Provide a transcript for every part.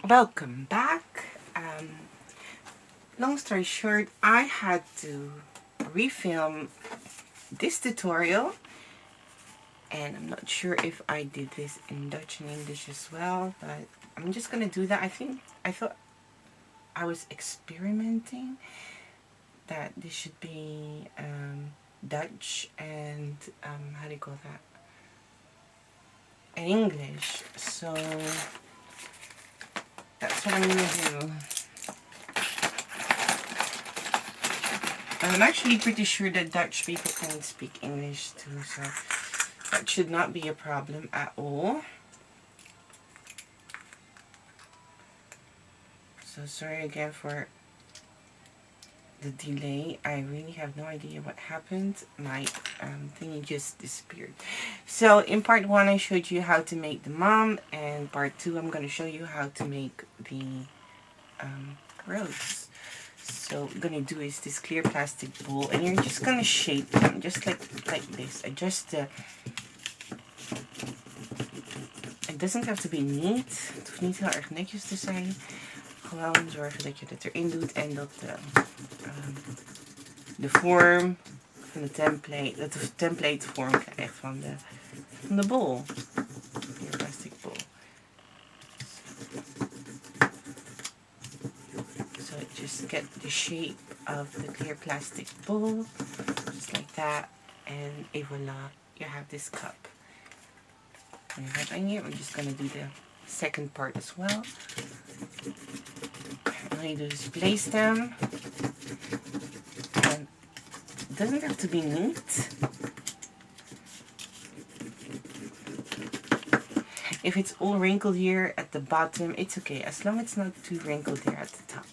Welcome back. Long story short, I had to refilm this tutorial, and I'm not sure if I did this in Dutch and English as well, but I'm just gonna do that. I thought I was experimenting that this should be Dutch and how do you call that? English. So that's what I'm gonna do. I'm actually pretty sure that Dutch people can speak English too, so that should not be a problem at all. So sorry again for the delay. I really have no idea what happened. My thingy just disappeared. So in part 1 I showed you how to make the mom, and part 2 I'm going to show you how to make the rose. So what we're going to do is this clear plastic bowl, and you're just going to shape them just like this. Adjust the... Het doesn't have to be neat. Het hoeft niet heel erg netjes te zijn. Gewoon zorgen dat je het erin doet en dat de vorm van de template, dat de template vorm krijgt van de bol. Clear plastic bowl. So just get the shape of the clear plastic bowl, just like that, and voila, you have this cup. I'm just going to do the second part as well. All you do is place them, and it doesn't have to be neat. If it's all wrinkled here at the bottom, it's okay, as long as it's not too wrinkled there at the top.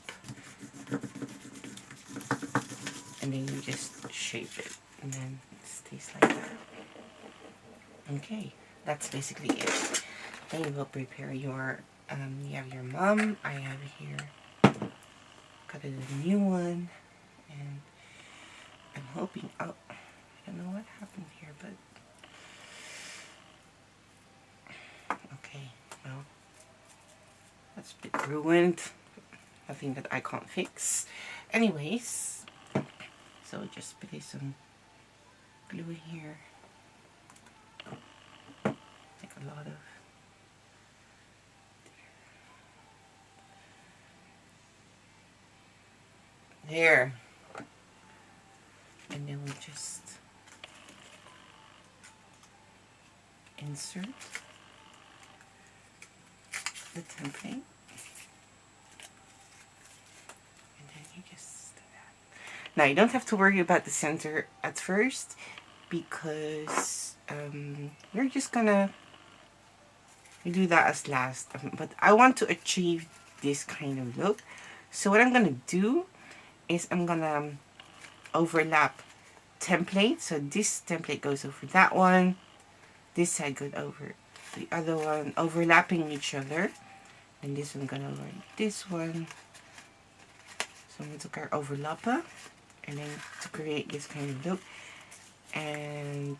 And then you just shape it, and then it stays like that. Okay, that's basically it. Then you will prepare your, you have your mom, I have here, got a new one, and I'm hoping, oh, I don't know what happened here, but, okay, well, that's a bit ruined, nothing that I can't fix. Anyways, so just place some glue here, like a lot of, there, and then we just insert the template, and then you just do that. Now you don't have to worry about the center at first, because we're just gonna do that as last, but I want to achieve this kind of look. So what I'm gonna do is I'm gonna overlap template. So this template goes over that one, this side goes over the other one, overlapping each other, and this one going over this one. So we took our overlappen, and then to create this kind of look. And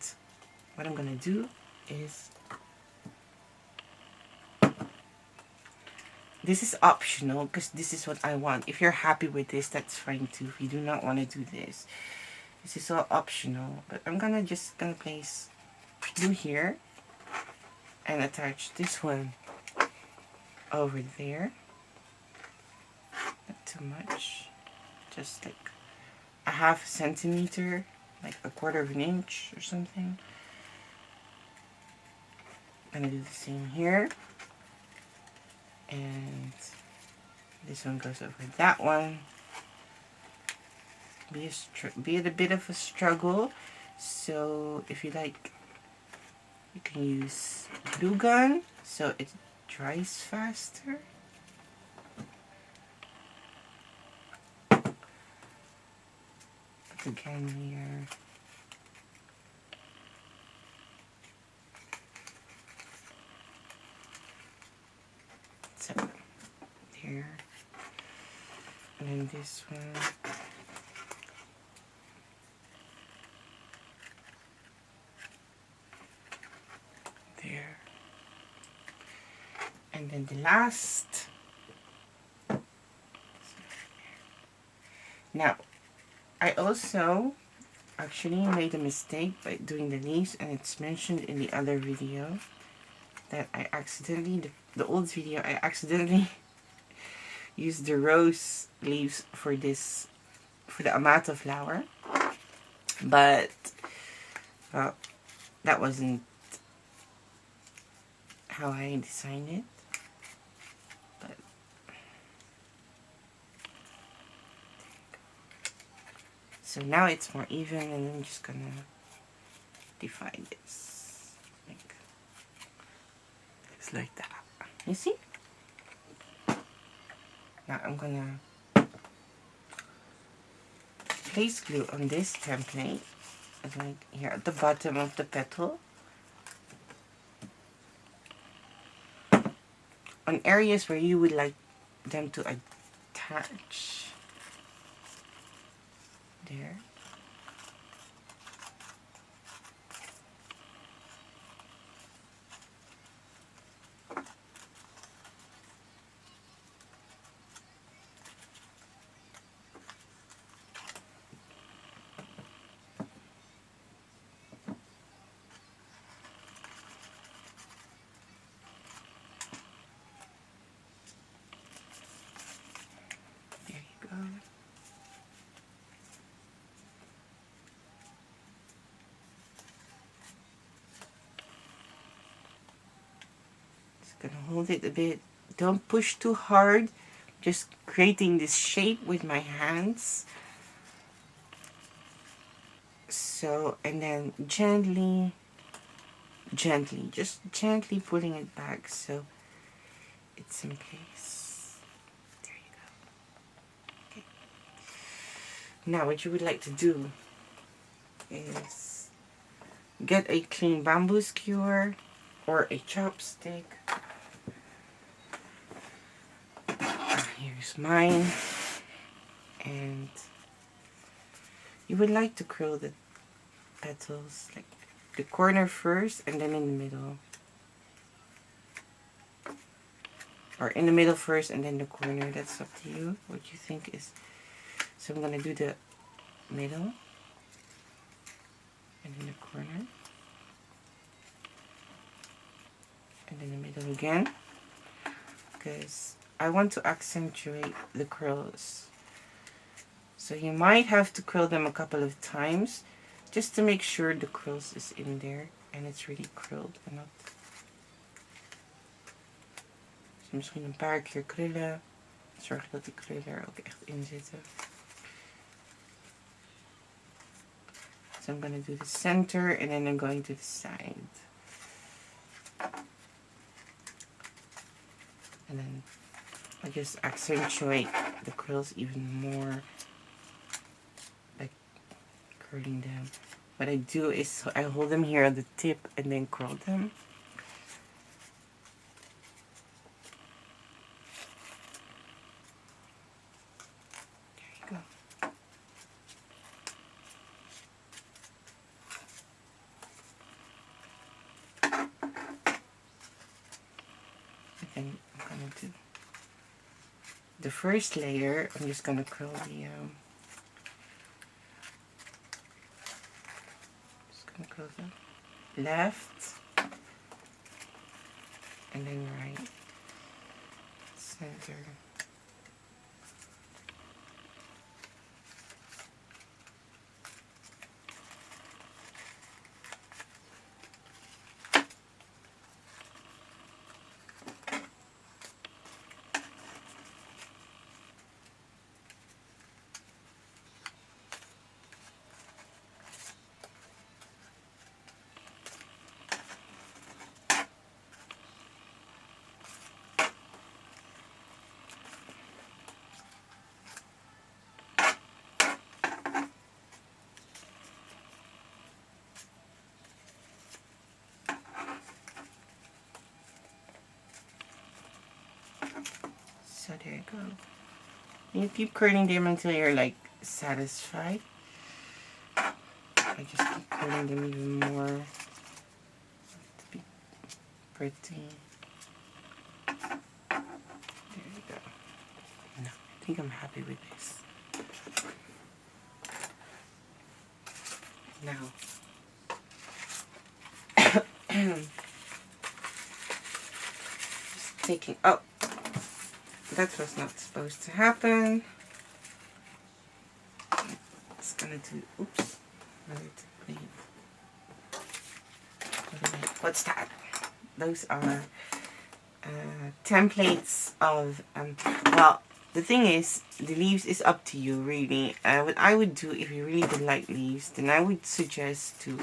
what I'm gonna do is, this is optional because this is what I want. If you're happy with this, that's fine too. If you do not want to do this, this is all optional. But I'm just gonna place glue here and attach this one over there. Not too much, just like a ½ centimeter, like a ¼ of an inch or something. I'm gonna do the same here. And this one goes over that one. Be a bit of a struggle. So if you like, you can use glue gun so it dries faster. But again here. So there, and then this one, there, and then the last Now, I also actually made a mistake by doing the leaves, and it's mentioned in the other video that I accidentally, the old video, I accidentally used the rose leaves for this, for the Amato flower. But, well, that wasn't how I designed it. But so now it's more even, and I'm just gonna define this. It's like that. You see? Now I'm gonna place glue on this template, like here at the bottom of the petal, on areas where you would like them to attach. There. There you go. Just gonna hold it a bit. Don't push too hard. Just creating this shape with my hands. So, and then gently, just gently pulling it back so it's in place. There you go. Okay. Now what you would like to do is get a clean bamboo skewer or a chopstick. Here's mine. And you would like to curl the petals, like the corner first and then in the middle. Or in the middle first and then the corner. That's up to you. What you think is. So I'm going to do the middle. And then the corner. And then the middle again. Because I want to accentuate the curls. So you might have to curl them a couple of times. Just to make sure the curls is in there. En it's really curled. En not. Dus misschien een paar keer krullen. Zorg dat die krullen er ook echt in zitten. So I'm going to do the center and then I'm going to the side. And then I just accentuate the curls even more. Like curling them. What I do is I hold them here at the tip and then curl them. And I'm gonna do the first layer. I'm just gonna curl the curl the left and then right, center. So there you go. You keep curling them until you're like satisfied. I just keep curling them even more to be pretty. There you go. No, I think I'm happy with this. Now, just taking, oh, that was not supposed to happen. It's gonna do, oops, what's that? Those are templates of, well, the thing is, the leaves is up to you, really. What I would do, if you really don't like leaves, then I would suggest to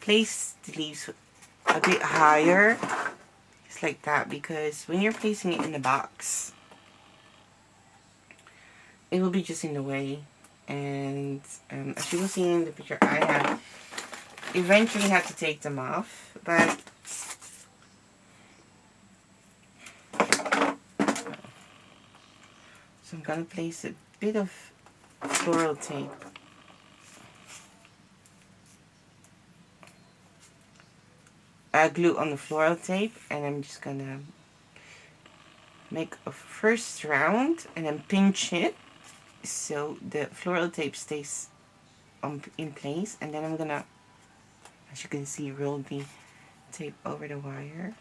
place the leaves a bit higher, just like that, because when you're placing it in the box, it will be just in the way. And as you will see in the picture, I have eventually had to take them off, but so I'm gonna place a bit of floral tape glue on the floral tape, and I'm just gonna make a first round and then pinch it so the floral tape stays in place, and then I'm gonna, as you can see, roll the tape over the wire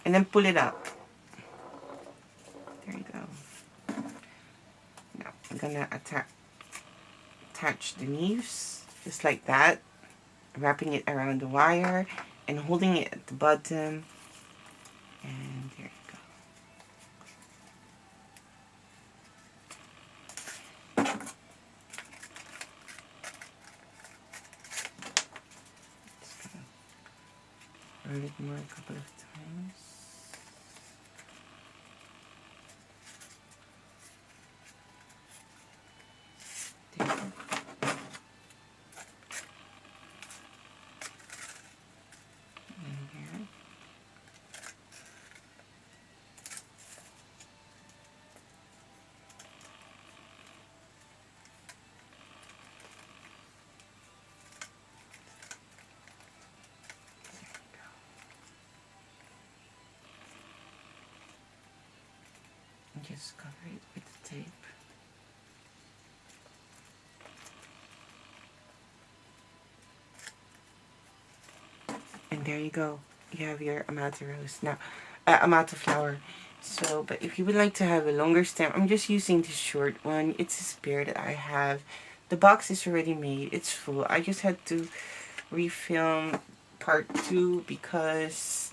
and then pull it up. There you go. Now I'm gonna attach the leaves just like that, wrapping it around the wire and holding it at the bottom, and there you go. Just gonna roll it more a couple of times. There you go. Just cover it with the tape. And there you go. You have your Amato rose. Now, Amato flower. So, but if you would like to have a longer stem, I'm just using this short one. It's a spare that I have. The box is already made. It's full. I just had to refilm part 2 because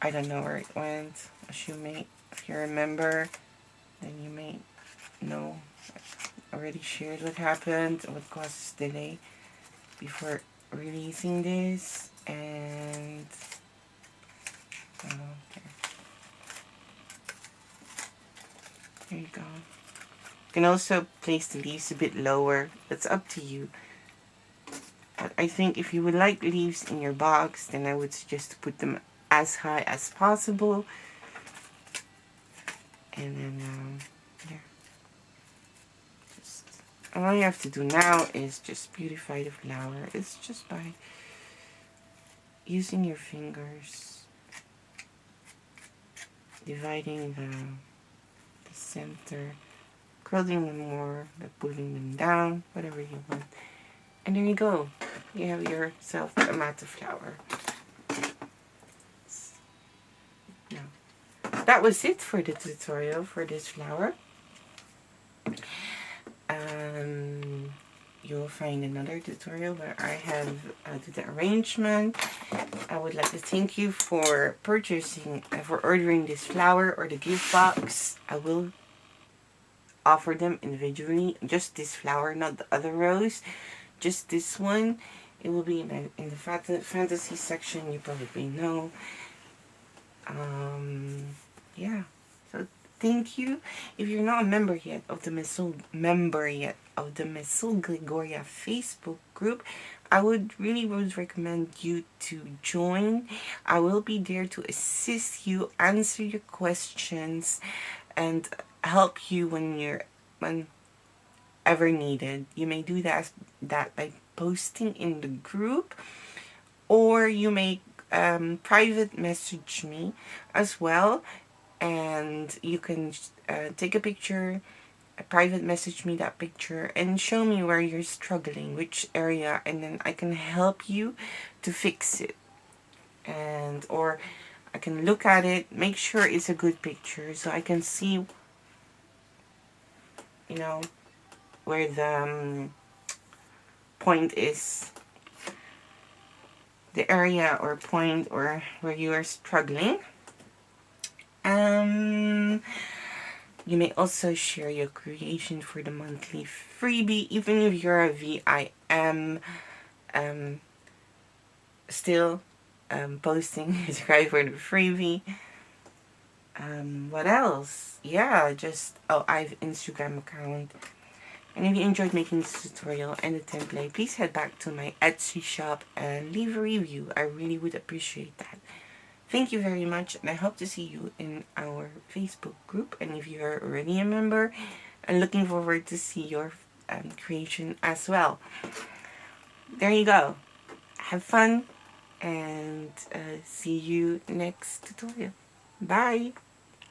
I don't know where it went. As you may, if you remember, then you may know. I already shared what happened, what caused delay before releasing this, and there you go. You can also place the leaves a bit lower. That's up to you. But I think if you would like leaves in your box, then I would suggest to put them as high as possible. And then, there. All you have to do now is just beautify the flower. It's just by using your fingers, dividing the center, curling them more, pulling them down, whatever you want. And there you go. You have yourself a Amato flower. Now, that was it for the tutorial for this flower. You'll find another tutorial where I have did the arrangement. I would like to thank you for purchasing, for ordering this flower or the gift box. I will offer them individually, just this flower, not the other rose, just this one. It will be in the fantasy section, you probably know. Yeah, so thank you. If you're not a member yet of the Maison Gregoria Facebook group, I would recommend you to join. I will be there to assist you, answer your questions, and help you whenever needed. You may do that by posting in the group, or you may private message me as well, and you can take a picture private message me that picture and show me where you're struggling, which area, and then I can help you to fix it. And or I can look at it, make sure it's a good picture so I can see, you know, where the point is, the area or point or where you are struggling. You may also share your creation for the monthly freebie, even if you're a VIM. Still posting subscribe for the freebie. What else? Yeah, just I have an Instagram account. And if you enjoyed making this tutorial and the template, please head back to my Etsy shop and leave a review. I really would appreciate that. Thank you very much, and I hope to see you in our Facebook group. And if you're already a member, I'm looking forward to see your creation as well. There you go. Have fun, and see you next tutorial. Bye!